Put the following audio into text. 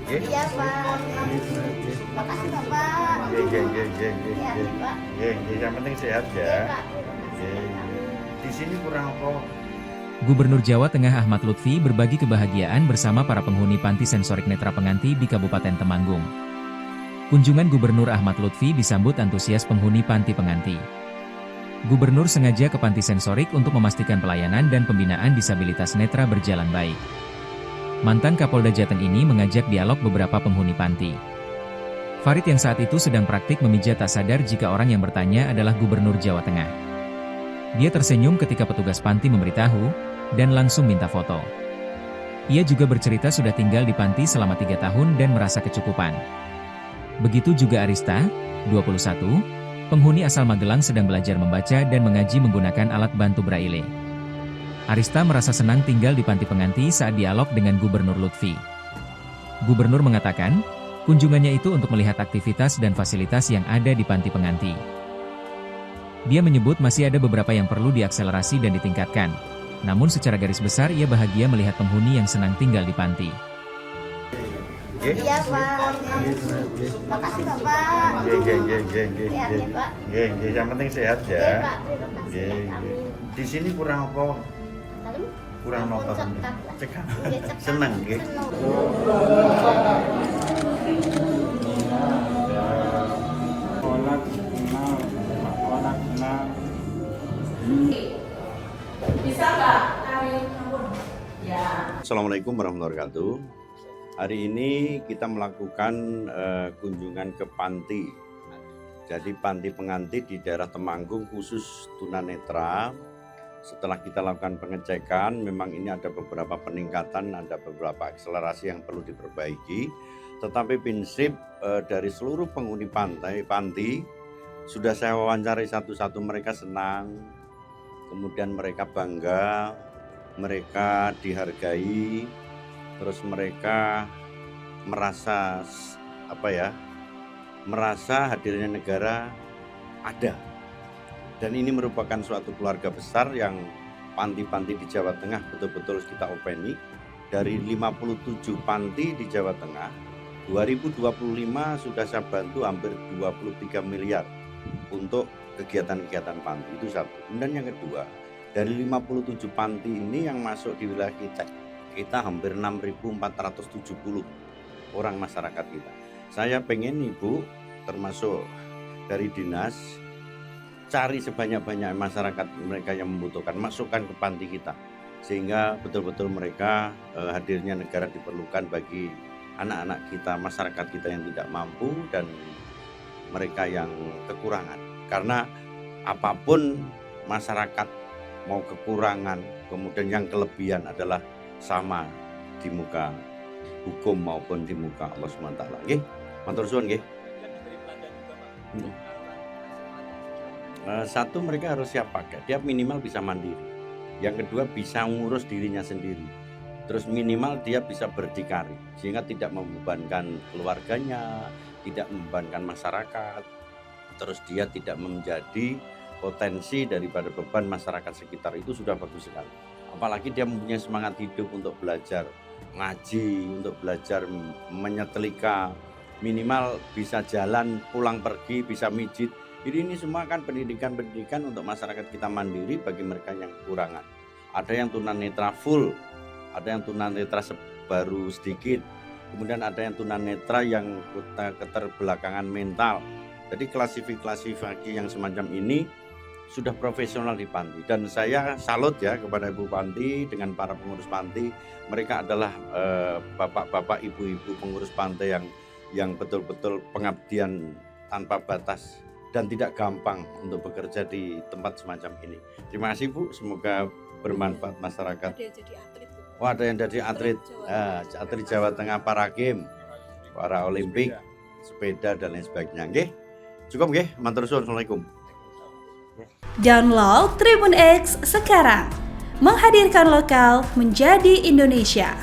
Nggih. Iya, Pak. Makasih, Bapak. Nggih. Iya, Pak. Nggih, yang penting sehat Iya, ya. Pak. Nggih. Di sini kurang apa? Gubernur Jawa Tengah Ahmad Lutfi berbagi kebahagiaan bersama para penghuni panti sensorik netra Penganti di Kabupaten Temanggung. Kunjungan Gubernur Ahmad Lutfi disambut antusias penghuni panti Penganti. Gubernur sengaja ke panti sensorik untuk memastikan pelayanan dan pembinaan disabilitas netra berjalan baik. Mantan Kapolda Jateng ini mengajak dialog beberapa penghuni panti. Farid yang saat itu sedang praktik memijat tak sadar jika orang yang bertanya adalah Gubernur Jawa Tengah. Dia tersenyum ketika petugas panti memberitahu, dan langsung minta foto. Ia juga bercerita sudah tinggal di panti selama 3 tahun dan merasa kecukupan. Begitu juga Arista, 21, penghuni asal Magelang sedang belajar membaca dan mengaji menggunakan alat bantu braille. Arista merasa senang tinggal di panti Penganti saat dialog dengan Gubernur Lutfi. Gubernur mengatakan, kunjungannya itu untuk melihat aktivitas dan fasilitas yang ada di panti Penganti. Dia menyebut masih ada beberapa yang perlu diakselerasi dan ditingkatkan. Namun secara garis besar ia bahagia melihat penghuni yang senang tinggal di panti. Nggih. Iya, Pak. Makasih, Bapak. Nggih. Iya, Pak. Nggih, yang penting sehat Iya, ya. Pak. Terima kasih. Nggih. Amin. Di sini kurang apa? Lalu, Kurang ampun, nonton. cekak. Cekak. Iya, cekak. Seneng nggih. Seneng. Assalamualaikum warahmatullahi wabarakatuh. Hari ini kita melakukan kunjungan ke panti. Jadi panti Penganti di daerah Temanggung khusus tunanetra. Setelah kita lakukan pengecekan, memang ini ada beberapa peningkatan, ada beberapa akselerasi yang perlu diperbaiki. Tetapi prinsip dari seluruh penghuni panti sudah saya wawancarai satu-satu, mereka senang, kemudian mereka bangga, mereka dihargai, terus mereka merasa merasa hadirnya negara ada. Dan ini merupakan suatu keluarga besar yang panti-panti di Jawa Tengah betul-betul kita openi. Dari 57 panti di Jawa Tengah, 2025 sudah saya bantu hampir 23 miliar untuk kegiatan-kegiatan panti. Itu satu. Kemudian yang kedua, dari 57 panti ini yang masuk di wilayah kita hampir 6.470 orang masyarakat kita. Saya pengen Ibu, termasuk dari dinas, cari sebanyak-banyak masyarakat mereka yang membutuhkan, masukkan ke panti kita. Sehingga betul-betul mereka hadirnya negara diperlukan bagi anak-anak kita, masyarakat kita yang tidak mampu dan mereka yang kekurangan. Karena apapun masyarakat mau kekurangan, kemudian yang kelebihan adalah sama di muka hukum maupun di muka Allah SWT. Nggih, matur suwun nggih. Satu, mereka harus siap pakai, dia minimal bisa mandiri. Yang kedua, bisa ngurus dirinya sendiri. Terus minimal dia bisa berdikari, sehingga tidak membebankan keluarganya, tidak membebankan masyarakat. Terus dia tidak menjadi potensi daripada beban masyarakat sekitar. Itu sudah bagus sekali. Apalagi dia mempunyai semangat hidup untuk belajar ngaji, untuk belajar menyetrika, minimal bisa jalan, pulang pergi, bisa mijit. Jadi ini semua kan pendidikan-pendidikan untuk masyarakat kita mandiri bagi mereka yang kekurangan. Ada yang tunanetra full, ada yang tunanetra baru sedikit, kemudian ada yang tunanetra yang keterbelakangan mental. Jadi klasifikasi yang semacam ini sudah profesional di panti, dan saya salut ya kepada Ibu Panti dengan para pengurus panti. Mereka adalah bapak-bapak, ibu-ibu pengurus panti yang betul-betul pengabdian tanpa batas dan tidak gampang untuk bekerja di tempat semacam ini. Terima kasih Bu, semoga bermanfaat masyarakat. Ada yang jadi atlet. Oh, ada yang jadi atlet, atlet Jawa Tengah, para game, para Olimpik, sepeda dan lain sebagainya. Nggih, cukup nggih, matur suwun. Assalamualaikum. Download Tribun X sekarang. Menghadirkan lokal menjadi Indonesia.